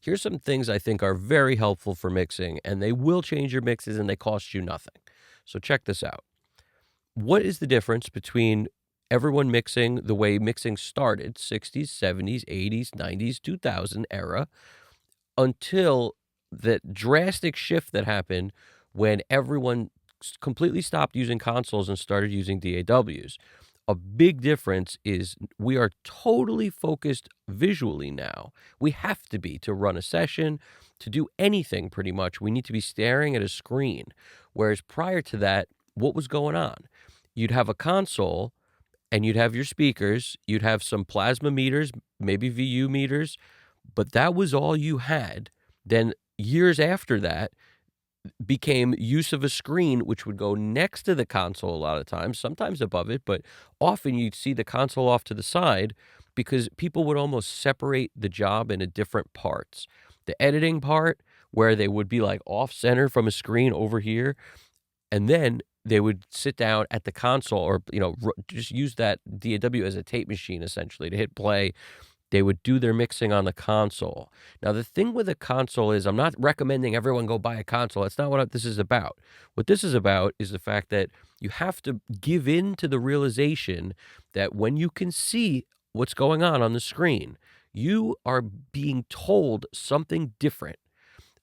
Here's some things I think are very helpful for mixing, and they will change your mixes and they cost you nothing. So check this out. What is the difference between everyone mixing the way mixing started, 60s, 70s, 80s, 90s, 2000 era, until that drastic shift that happened when everyone completely stopped using consoles and started using DAWs? A big difference is we are totally focused visually now. We have to be to run a session, to do anything pretty much. We need to be staring at a screen. Whereas prior to that, what was going on? You'd have a console and you'd have your speakers, you'd have some plasma meters, maybe VU meters, but that was all you had. Then years after that became use of a screen, which would go next to the console a lot of times, sometimes above it, but often you'd see the console off to the side because people would almost separate the job into different parts. The editing part, where they would be like off center from a screen over here, and then they would sit down at the console or, just use that DAW as a tape machine essentially to hit play. They would do their mixing on the console. Now, the thing with a console is I'm not recommending everyone go buy a console. That's not what this is about. What this is about is the fact that you have to give in to the realization that when you can see what's going on the screen, you are being told something different.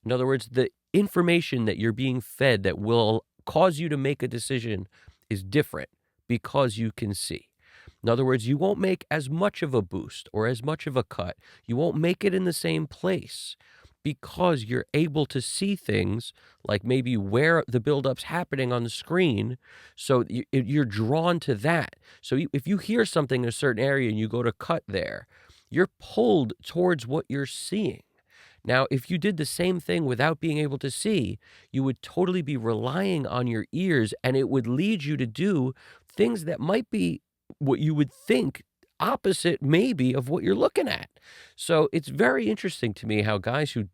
In other words, the information that you're being fed that will cause you to make a decision is different because you can see. In other words, you won't make as much of a boost or as much of a cut. You won't make it in the same place because you're able to see things like maybe where the buildup's happening on the screen. So you're drawn to that. So if you hear something in a certain area and you go to cut there, you're pulled towards what you're seeing. Now, if you did the same thing without being able to see, you would totally be relying on your ears, and it would lead you to do things that might be what you would think opposite maybe of what you're looking at. So it's very interesting to me how guys who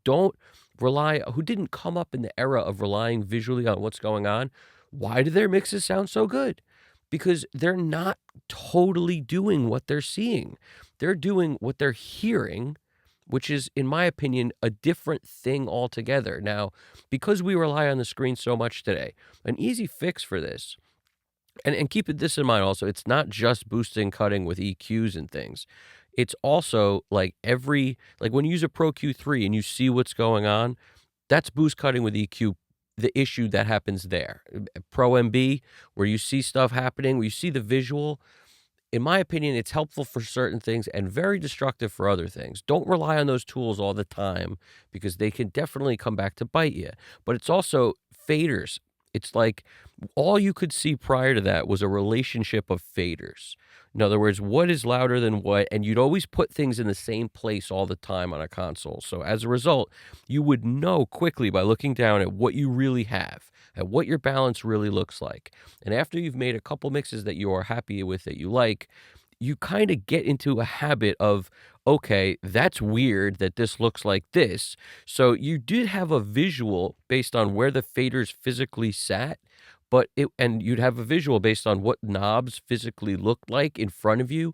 didn't come up in the era of relying visually on what's going on, why do their mixes sound so good? Because they're not totally doing what they're seeing. They're doing what they're hearing, which is, in my opinion, a different thing altogether. Now, because we rely on the screen so much today, an easy fix for this, and keep this in mind also, it's not just boosting cutting with EQs and things. It's also like when you use a Pro Q3 and you see what's going on, that's boost cutting with EQ, the issue that happens there. Pro MB, where you see stuff happening, where you see the visual, in my opinion, it's helpful for certain things and very destructive for other things. Don't rely on those tools all the time because they can definitely come back to bite you. But it's also faders. It's like all you could see prior to that was a relationship of faders. In other words, what is louder than what? And you'd always put things in the same place all the time on a console. So as a result, you would know quickly by looking down at what you really have, at what your balance really looks like. And after you've made a couple mixes that you are happy with, that you like, you kind of get into a habit of, okay, that's weird that this looks like this. So you did have a visual based on where the faders physically sat, and you'd have a visual based on what knobs physically looked like in front of you.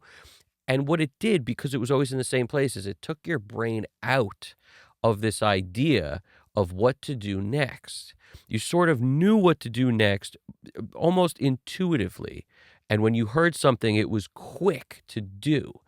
And what it did, because it was always in the same place, is it took your brain out of this idea of what to do next. You sort of knew what to do next almost intuitively. And when you heard something, it was quick to do.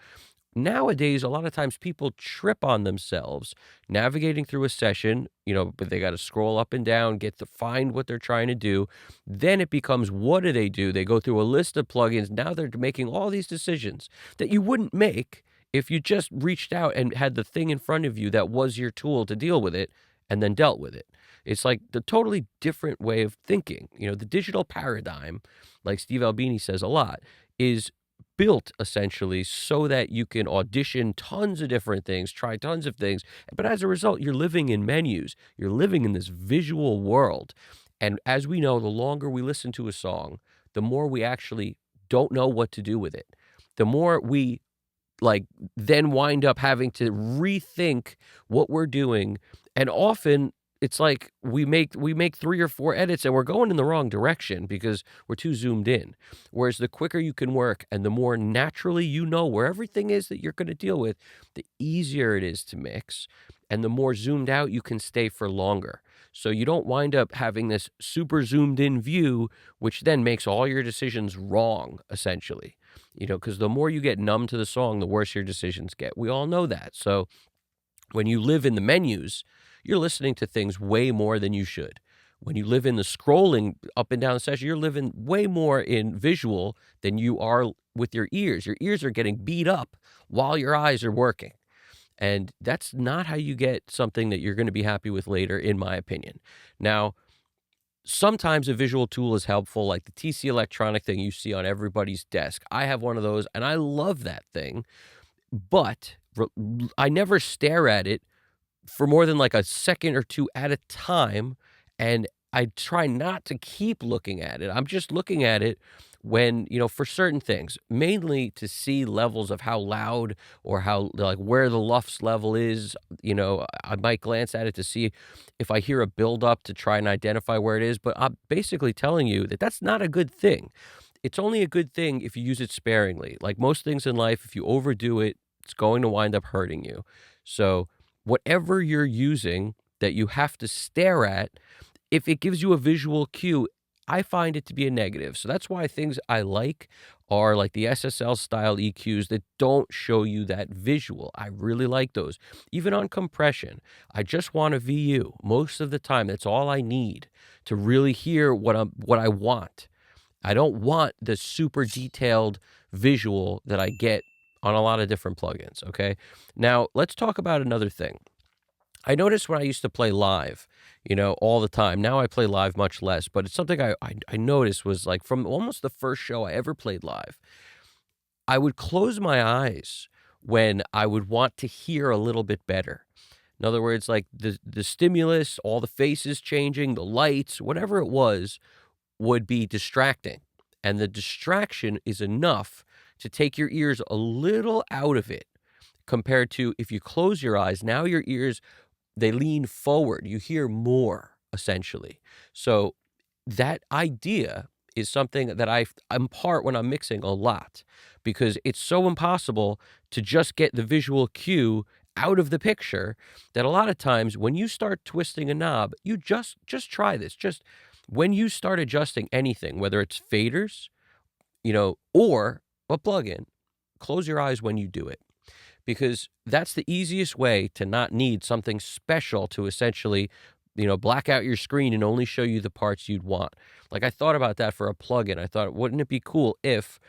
Nowadays, a lot of times people trip on themselves navigating through a session, but they got to scroll up and down, get to find what they're trying to do. Then it becomes, what do? They go through a list of plugins. Now they're making all these decisions that you wouldn't make if you just reached out and had the thing in front of you that was your tool to deal with it and then dealt with it. It's like the totally different way of thinking. The digital paradigm, like Steve Albini says a lot, is built essentially so that you can audition tons of different things, try tons of things. But as a result, you're living in menus. You're living in this visual world. And as we know, the longer we listen to a song, the more we actually don't know what to do with it. The more we then wind up having to rethink what we're doing. And often it's like we make 3 or 4 edits and we're going in the wrong direction because we're too zoomed in. Whereas the quicker you can work and the more naturally you know where everything is that you're gonna deal with, the easier it is to mix and the more zoomed out you can stay for longer. So you don't wind up having this super zoomed in view, which then makes all your decisions wrong, essentially. Because the more you get numb to the song, the worse your decisions get. We all know that. So when you live in the menus, you're listening to things way more than you should. When you live in the scrolling up and down the session, you're living way more in visual than you are with your ears. Your ears are getting beat up while your eyes are working. And that's not how you get something that you're going to be happy with later, in my opinion. Now, sometimes a visual tool is helpful, like the TC Electronic thing you see on everybody's desk. I have one of those, and I love that thing, but I never stare at it for more than like a second or two at a time, and I try not to keep looking at it. I'm just looking at it when, for certain things, mainly to see levels of how loud or how like where the LUFS level is. I might glance at it to see if I hear a buildup to try and identify where it is, but I'm basically telling you that that's not a good thing. It's only a good thing if you use it sparingly. Like most things in life, if you overdo it, it's going to wind up hurting you. So whatever you're using that you have to stare at, if it gives you a visual cue, I find it to be a negative. So that's why things I like are like the SSL style EQs that don't show you that visual. I really like those. Even on compression, I just want a VU. Most of the time, that's all I need to really hear what I want. I don't want the super detailed visual that I get on a lot of different plugins, okay? Now, let's talk about another thing. I noticed when I used to play live, all the time. Now I play live much less, but it's something I noticed was like from almost the first show I ever played live, I would close my eyes when I would want to hear a little bit better. In other words, like the stimulus, all the faces changing, the lights, whatever it was, would be distracting. And the distraction is enough to take your ears a little out of it compared to if you close your eyes, now your ears, they lean forward. You hear more, essentially. So that idea is something that I impart when I'm mixing a lot because it's so impossible to just get the visual cue out of the picture that a lot of times when you start twisting a knob, you just try this. Just when you start adjusting anything, whether it's faders, or a plugin, close your eyes when you do it because that's the easiest way to not need something special to essentially, black out your screen and only show you the parts you'd want. Like I thought about that for a plugin. I thought, wouldn't it be cool if,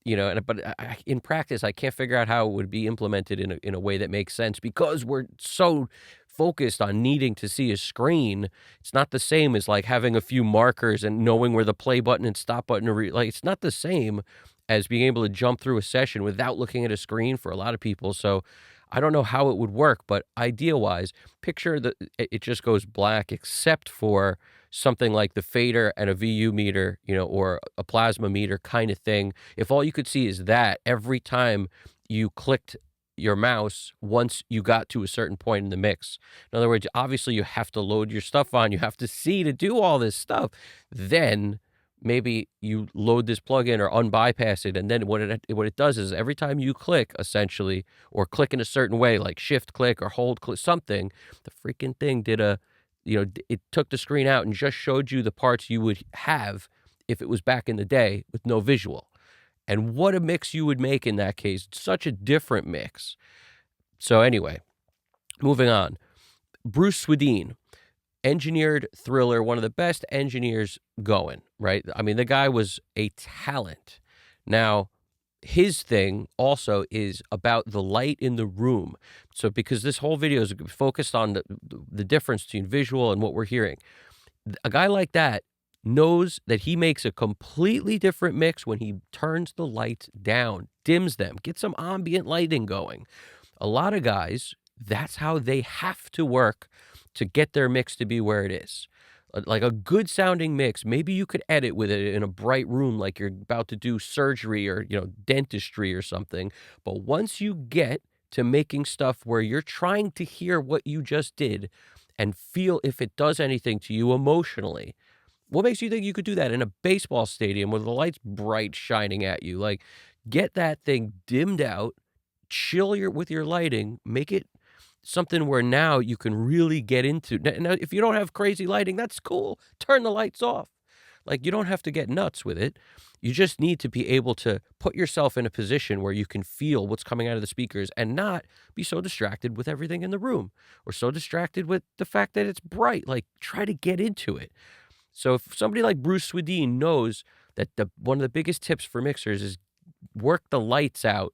but in practice, I can't figure out how it would be implemented in a way that makes sense because we're so focused on needing to see a screen. It's not the same as like having a few markers and knowing where the play button and stop button are. Like it's not the same as being able to jump through a session without looking at a screen for a lot of people. So I don't know how it would work, but idea-wise, picture that it just goes black except for something like the fader and a VU meter, or a plasma meter kind of thing. If all you could see is that every time you clicked your mouse once you got to a certain point in the mix. In other words, obviously you have to load your stuff on, you have to see to do all this stuff. Then maybe you load this plugin or unbypass it, and then what it does is every time you click, essentially, or click in a certain way, like shift click or hold click, something, the freaking thing did it took the screen out and just showed you the parts you would have if it was back in the day with no visual. And what a mix you would make in that case. Such a different mix. So anyway, moving on. Bruce Swedien engineered Thriller, one of the best engineers going, right? I mean, the guy was a talent. Now, his thing also is about the light in the room. So because this whole video is focused on the difference between visual and what we're hearing, a guy like that knows that he makes a completely different mix when he turns the lights down, dims them, gets some ambient lighting going. A lot of guys, that's how they have to work to get their mix to be where it is. Like a good sounding mix, maybe you could edit with it in a bright room like you're about to do surgery or, dentistry or something. But once you get to making stuff where you're trying to hear what you just did and feel if it does anything to you emotionally. What makes you think you could do that in a baseball stadium with the lights bright shining at you? Like, get that thing dimmed out, chill with your lighting, make it something where now you can really get into. Now, if you don't have crazy lighting, that's cool. Turn the lights off. Like, you don't have to get nuts with it. You just need to be able to put yourself in a position where you can feel what's coming out of the speakers and not be so distracted with everything in the room or so distracted with the fact that it's bright. Like, try to get into it. So if somebody like Bruce Swedien knows that one of the biggest tips for mixers is work the lights out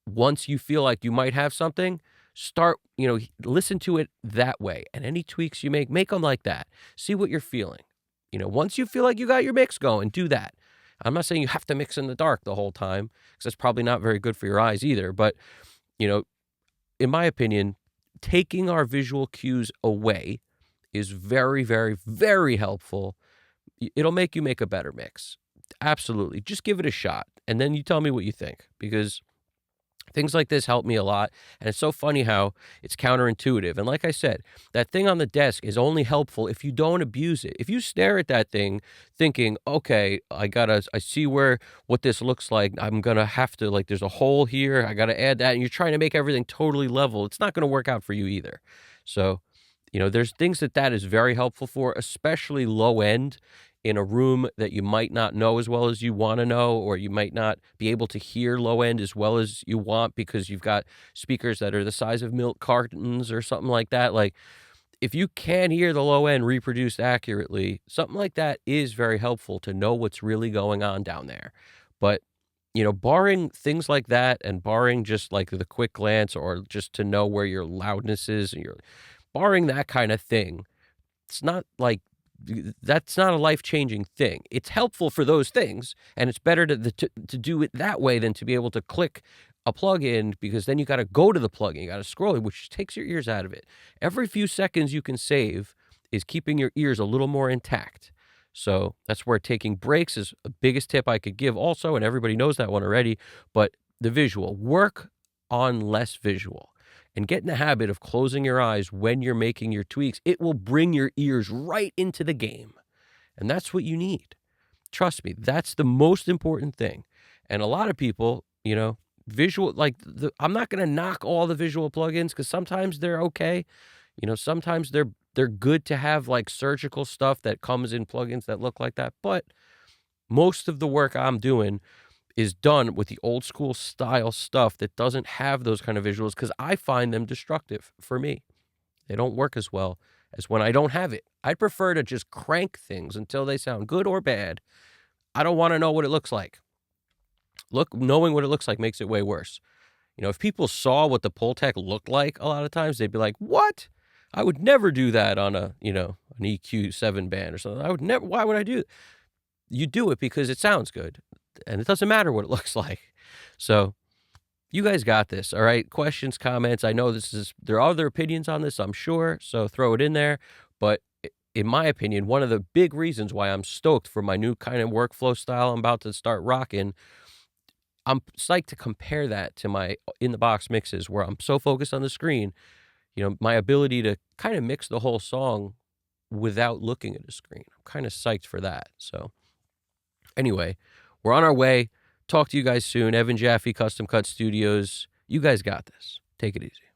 once you feel like you might have something, start, listen to it that way. And any tweaks you make them like that. See what you're feeling. Once you feel like you got your mix going, do that. I'm not saying you have to mix in the dark the whole time because that's probably not very good for your eyes either. But, in my opinion, taking our visual cues away is very, very, very helpful. It'll make you make a better mix. Absolutely. Just give it a shot. And then you tell me what you think, because things like this help me a lot. And it's so funny how it's counterintuitive. And like I said, that thing on the desk is only helpful if you don't abuse it. If you stare at that thing thinking, okay, I see what this looks like. I'm going to have to, like, there's a hole here. I got to add that. And you're trying to make everything totally level. It's not going to work out for you either. So, there's things that is very helpful for, especially low end in a room that you might not know as well as you want to know, or you might not be able to hear low end as well as you want because you've got speakers that are the size of milk cartons or something like that. Like, if you can hear the low end reproduced accurately, something like that is very helpful to know what's really going on down there. But, barring things like that and barring just like the quick glance or just to know where your loudness is and barring that kind of thing, it's not like that's not a life-changing thing. It's helpful for those things, and it's better to do it that way than to be able to click a plug-in, because then you got to go to the plug-in, you got to scroll, which takes your ears out of it. Every few seconds you can save is keeping your ears a little more intact. So that's where taking breaks is the biggest tip I could give also, and everybody knows that one already, but the visual. Work on less visual. And get in the habit of closing your eyes when you're making your tweaks. It will bring your ears right into the game. And that's what you need. Trust me, that's the most important thing. And a lot of people, visual, like, I'm not going to knock all the visual plugins because sometimes they're okay. Sometimes they're good to have, like, surgical stuff that comes in plugins that look like that. But most of the work I'm doing is done with the old school style stuff that doesn't have those kind of visuals, because I find them destructive for me. They don't work as well as when I don't have it. I'd prefer to just crank things until they sound good or bad. I don't want to know what it looks like. Knowing what it looks like makes it way worse. If people saw what the Pultec looked like, a lot of times they'd be like, what? I would never do that on an EQ7 band or something. Why would I do it? You do it because it sounds good. And it doesn't matter what it looks like. So you guys got this, all right? Questions, comments. I know there are other opinions on this, I'm sure, so throw it in there. But in my opinion, one of the big reasons why I'm stoked for my new kind of workflow style I'm about to start rocking, I'm psyched to compare that to my in-the-box mixes where I'm so focused on the screen, my ability to kind of mix the whole song without looking at a screen. I'm kind of psyched for that. So anyway, we're on our way. Talk to you guys soon. Evan Jaffe, Custom Cut Studios. You guys got this. Take it easy.